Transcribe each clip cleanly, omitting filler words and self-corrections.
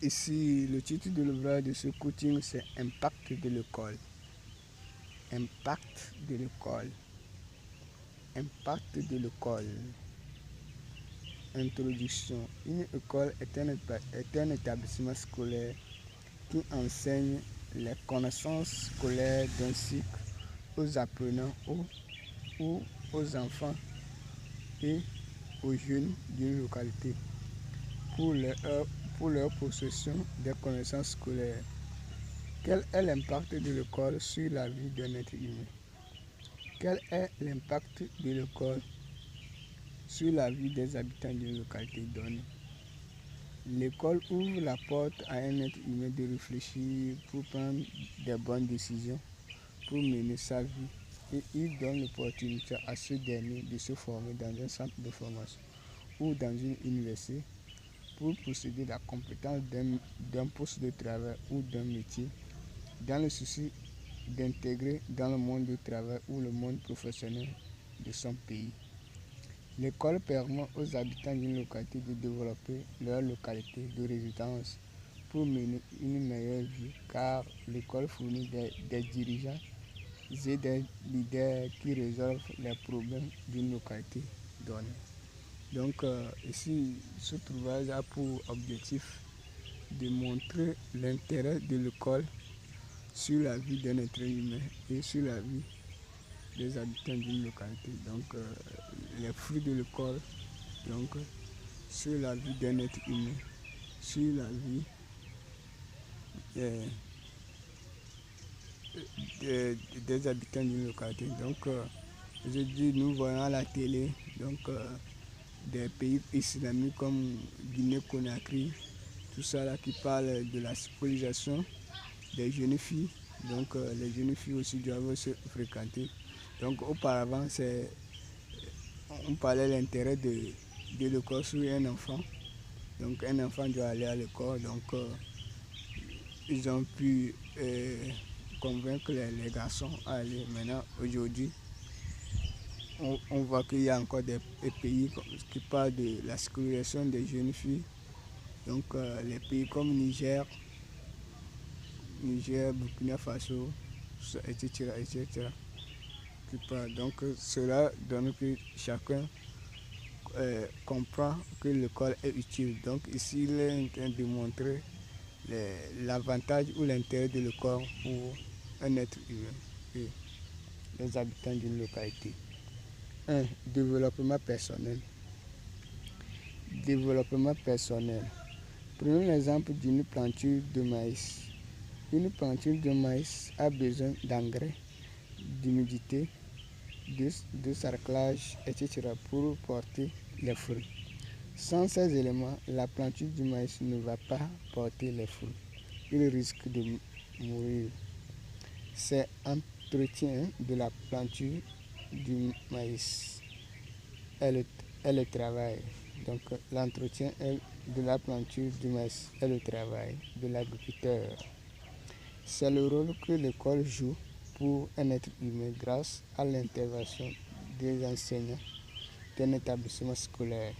Ici, le titre de l'ouvrage de ce coaching, c'est Impact de l'école. Impact de l'école. Impact de l'école. Introduction. Une école est un établissement scolaire qui enseigne les connaissances scolaires d'un cycle aux apprenants ou aux enfants et aux jeunes d'une localité pour leur possession des connaissances scolaires. Quel est l'impact de l'école sur la vie d'un être humain? Quel est l'impact de l'école sur la vie des habitants d'une localité donnée? L'école ouvre la porte à un être humain de réfléchir pour prendre des bonnes décisions, pour mener sa vie, et il donne l'opportunité à ce dernier de se former dans un centre de formation ou dans une université pour posséder la compétence d'un poste de travail ou d'un métier, dans le souci d'intégrer dans le monde du travail ou le monde professionnel de son pays. L'école permet aux habitants d'une localité de développer leur localité de résidence pour mener une meilleure vie, car l'école fournit des dirigeants et des leaders qui résolvent les problèmes d'une localité donnée. Donc ici, ce ouvrage a pour objectif de montrer l'intérêt de l'école sur la vie d'un être humain et sur la vie des habitants d'une localité. Donc les fruits de l'école, donc sur la vie d'un être humain, sur la vie des habitants d'une localité. Donc aujourd'hui nous voyons à la télé des pays islamiques comme Guinée-Conakry, tout ça là qui parle de la scolarisation des jeunes filles. Donc les jeunes filles aussi doivent se fréquenter. Donc auparavant on parlait de l'intérêt de l'école sur un enfant. Donc un enfant doit aller à l'école. Donc ils ont pu convaincre les garçons à aller. Maintenant aujourd'hui on voit qu'il y a encore des pays qui parlent de la scolarisation des jeunes filles. Donc les pays comme Niger, Burkina Faso, etc. etc. Donc cela donne que chacun comprend que l'école est utile. Donc ici il est en train de montrer l'avantage ou l'intérêt de l'école pour un être humain et les habitants d'une localité. 1. Développement personnel. Développement personnel. Prenons l'exemple d'une planture de maïs. Une planture de maïs a besoin d'engrais, d'humidité, de sarclage, etc. pour porter les fruits. Sans ces éléments, la planture du maïs ne va pas porter les fruits. Il risque de mourir. C'est l'entretien de la planture du maïs et le travail. Donc l'entretien de la planture du maïs et le travail de l'agriculteur. C'est le rôle que l'école joue pour un être humain grâce à l'intervention des enseignants d'un établissement scolaire.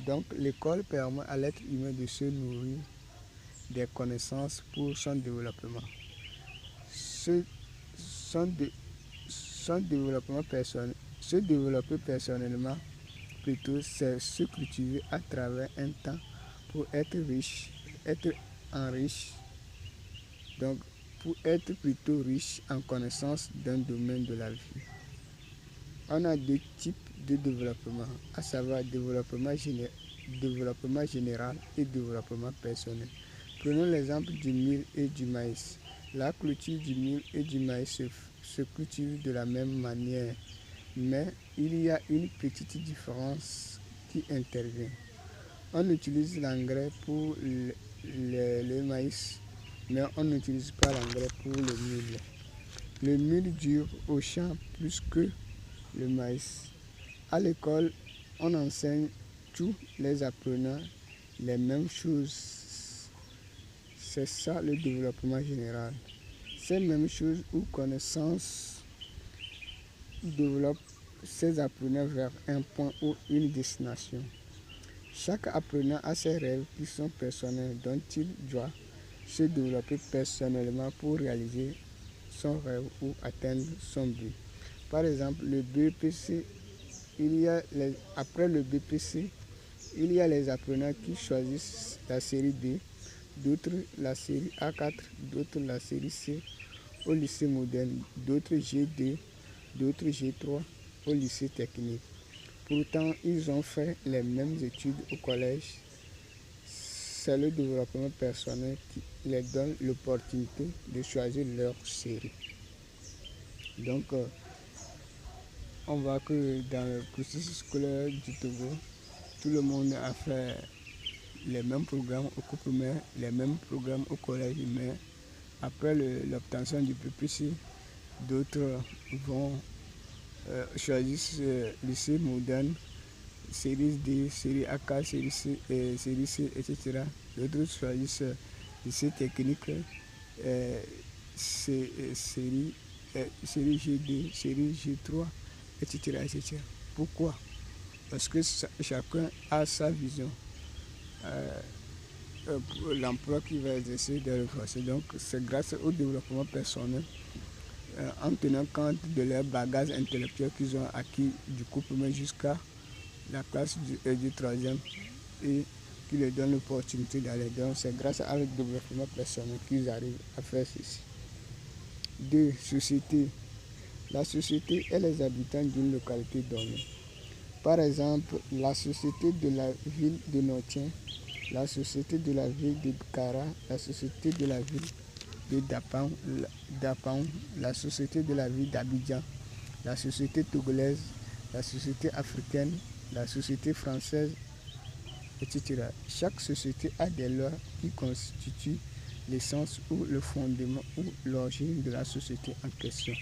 Donc l'école permet à l'être humain de se nourrir des connaissances pour son développement. Se développer personnellement, plutôt, c'est se cultiver à travers un temps pour être riche, être enrichi. Donc, pour être plutôt riche en connaissances d'un domaine de la vie. On a deux types de développement, à savoir développement général et développement personnel. Prenons l'exemple du mil et du maïs. La culture du mil et du maïs se cultive de la même manière, mais il y a une petite différence qui intervient. On utilise l'engrais pour le maïs, mais on n'utilise pas l'engrais pour le mil. Le mil dure au champ plus que le maïs. À l'école, on enseigne tous les apprenants les mêmes choses. C'est ça le développement général. Ces mêmes choses ou connaissances développent ces apprenants vers un point ou une destination. Chaque apprenant a ses rêves qui sont personnels dont il doit se développer personnellement pour réaliser son rêve ou atteindre son but. Par exemple, le BPC, après le BPC, il y a les apprenants qui choisissent la série B, d'autres la série A4, d'autres la série C au lycée moderne, d'autres G2, d'autres G3 au lycée technique. Pourtant, ils ont fait les mêmes études au collège. C'est le développement personnel qui les donne l'opportunité de choisir leur série. Donc, on voit que dans le cursus scolaire du Togo, tout le monde a fait les mêmes programmes au cours primaire, les mêmes programmes au collège, mais après l'obtention du PPC, d'autres vont choisir lycée moderne, série D, série AK, série C, etc. D'autres choisissent lycée technique, série G2, série G3, etc., etc. Pourquoi? Parce que chacun a sa vision. Pour l'emploi qu'il va exercer dans le passé. Donc c'est grâce au développement personnel, en tenant compte de leur bagage intellectuel qu'ils ont acquis du cours primaire jusqu'à la classe du troisième et qui leur donne l'opportunité d'aller. Donc c'est grâce à le développement personnel qu'ils arrivent à faire ceci. 2. Société. La société est les habitants d'une localité donnée. Par exemple, la société de la ville de Notien, la société de la ville de Kara, la société de la ville de Dapang, la société de la ville d'Abidjan, la société togolaise, la société africaine, la société française, etc. Chaque société a des lois qui constituent l'essence ou le fondement ou l'origine de la société en question.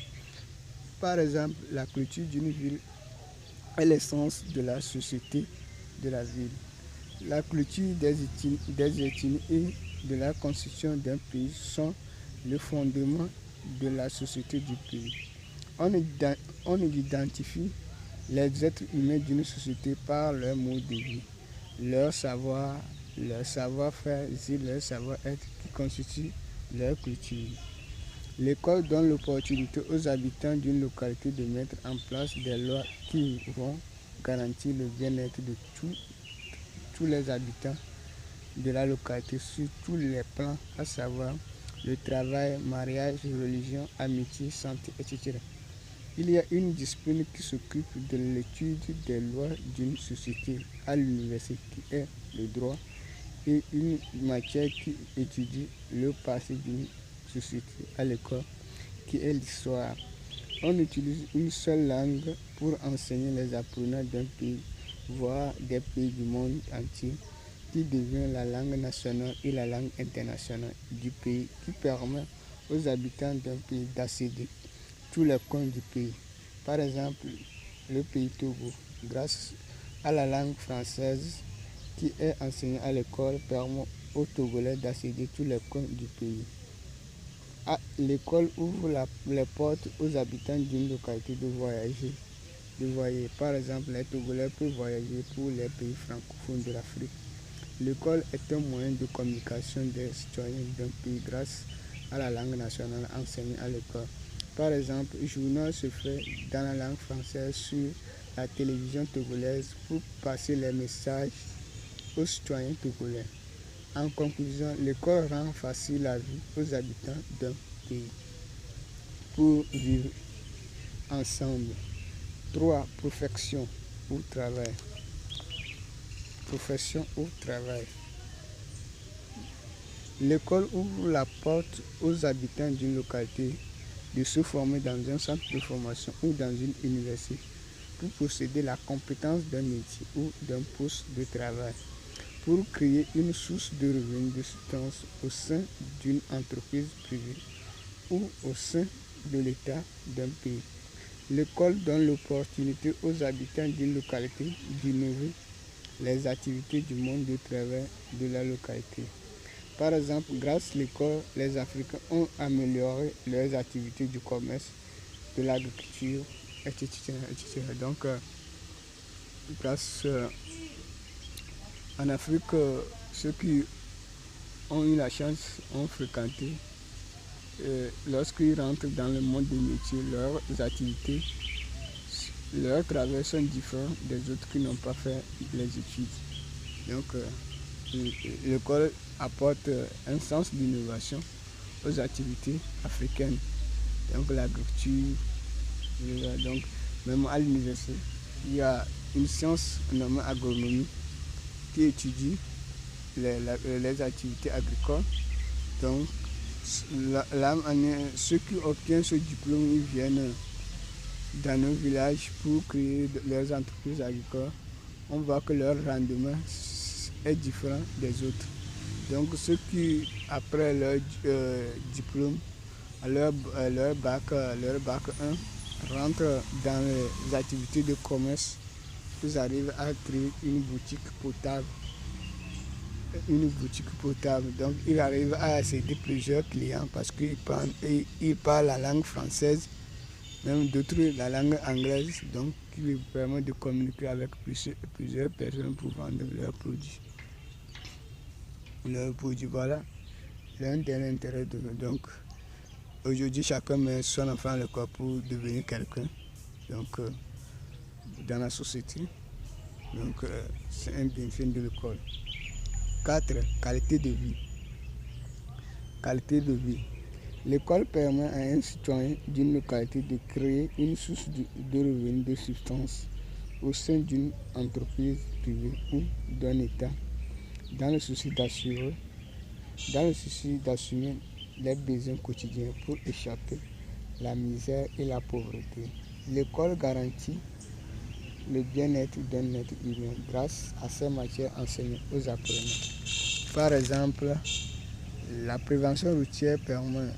Par exemple, la culture d'une ville est l'essence de la société de la ville. La culture des ethnies et de la constitution d'un pays sont le fondement de la société du pays. On identifie les êtres humains d'une société par leur mode de vie, leur savoir, leur savoir-faire et leur savoir-être qui constituent leur culture. L'école donne l'opportunité aux habitants d'une localité de mettre en place des lois qui vont garantir le bien-être de tous les habitants de la localité sur tous les plans, à savoir le travail, mariage, religion, amitié, santé, etc. Il y a une discipline qui s'occupe de l'étude des lois d'une société à l'université qui est le droit et une matière qui étudie le passé d'une société à l'école qui est l'histoire. On utilise une seule langue pour enseigner les apprenants d'un pays, voire des pays du monde entier, qui devient la langue nationale et la langue internationale du pays, qui permet aux habitants d'un pays d'accéder tous les coins du pays. Par exemple, le pays Togo, grâce à la langue française qui est enseignée à l'école, permet aux Togolais d'accéder tous les coins du pays. L'école ouvre les portes aux habitants d'une localité de voyager. Par exemple, les Togolais peuvent voyager pour les pays francophones de l'Afrique. L'école est un moyen de communication des citoyens d'un pays grâce à la langue nationale enseignée à l'école. Par exemple, le journal se fait dans la langue française sur la télévision togolaise pour passer les messages aux citoyens togolais. En conclusion, l'école rend facile la vie aux habitants d'un pays pour vivre ensemble. 3. Profession ou travail. Profession ou travail. L'école ouvre la porte aux habitants d'une localité de se former dans un centre de formation ou dans une université pour posséder la compétence d'un métier ou d'un poste de travail, pour créer une source de revenus de subsistance au sein d'une entreprise privée ou au sein de l'État d'un pays. L'école donne l'opportunité aux habitants d'une localité d'innover les activités du monde du travail de la localité. Par exemple, grâce à l'école, les Africains ont amélioré leurs activités du commerce, de l'agriculture, etc., etc. Donc, grâce En Afrique, ceux qui ont eu la chance, ont fréquenté, lorsqu'ils rentrent dans le monde des métiers, leurs activités, leurs travaux sont différents des autres qui n'ont pas fait les études. Donc, l'école apporte un sens d'innovation aux activités africaines. Donc, l'agriculture, donc, même à l'université, il y a une science nommée agronomie qui étudie les activités agricoles. Donc, ceux qui obtiennent ce diplôme, ils viennent dans nos villages pour créer leurs entreprises agricoles. On voit que leur rendement est différent des autres. Donc, ceux qui, après leur diplôme, leur bac 1, rentrent dans les activités de commerce, ils arrivent à créer une boutique potable. Donc, ils arrivent à accéder plusieurs clients parce qu'ils parlent la langue française, même d'autres la langue anglaise, donc qui leur permet de communiquer avec plusieurs personnes pour vendre leurs produits. Voilà, l'un des intérêts donc aujourd'hui chacun met son enfant à l'école pour devenir quelqu'un, donc dans la société. Donc c'est un bienfait de l'école. 4. Qualité de vie. Qualité de vie. L'école permet à un citoyen d'une localité de créer une source de revenus de substance au sein d'une entreprise privée ou d'un État, dans le souci d'assumer les besoins quotidiens pour échapper à la misère et la pauvreté. L'école garantit le bien-être d'un être humain grâce à ces matières enseignées aux apprenants. Par exemple, la prévention routière permet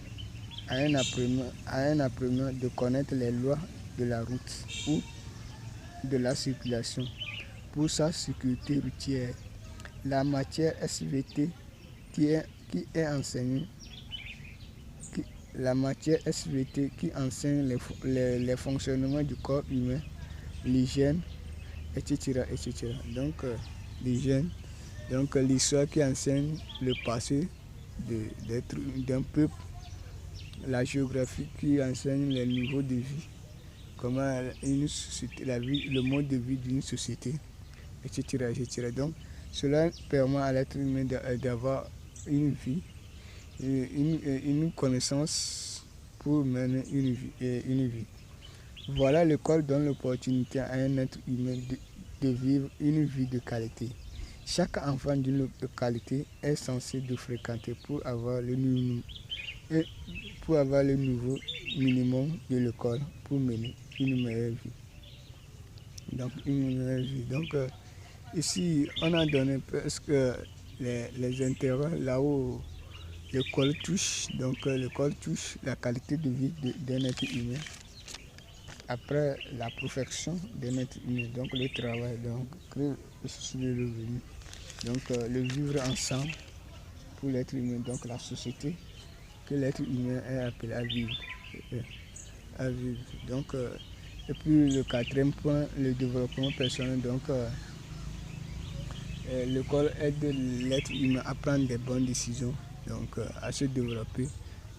à un apprenant de connaître les lois de la route ou de la circulation pour sa sécurité routière. La matière SVT qui enseigne les fonctionnements du corps humain, l'hygiène, etc. Donc, l'hygiène, donc l'histoire qui enseigne le passé d'un peuple, la géographie qui enseigne les niveaux de vie, comment une société, le mode de vie d'une société, etc. Donc, cela permet à l'être humain d'avoir une vie, une connaissance pour mener une vie. Voilà, l'école donne l'opportunité à un être humain de vivre une vie de qualité. Chaque enfant d'une localité est censé de fréquenter pour avoir le niveau minimum de l'école pour mener une meilleure vie. Donc, ici, on a donné presque les intérêts là où l'école touche. Donc, l'école touche la qualité de vie d'un être humain. Après la perfection d'un être humain, donc le travail, donc créer le souci de revenu. Donc, le vivre ensemble pour l'être humain, donc la société que l'être humain est appelé à vivre. Donc, et puis le 4e point, le développement personnel. Donc, l'école aide l'être humain à prendre des bonnes décisions, donc à se développer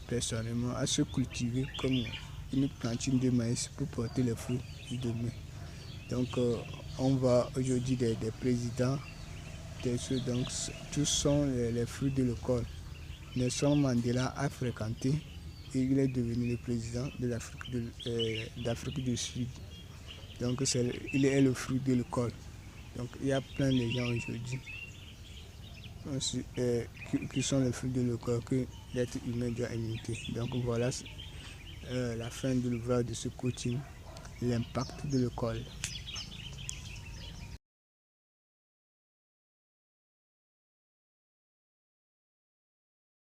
personnellement, à se cultiver comme une plantine de maïs pour porter les fruits du demain. Donc, on voit aujourd'hui des présidents, donc tous sont les fruits de l'école. Nelson Mandela a fréquenté et il est devenu le président de d'Afrique du Sud. Donc, il est le fruit de l'école. Donc, il y a plein de gens aujourd'hui qui sont les fruits de l'école que l'être humain doit imiter. Donc, voilà la fin de l'ouvrage de ce coaching, l'impact de l'école.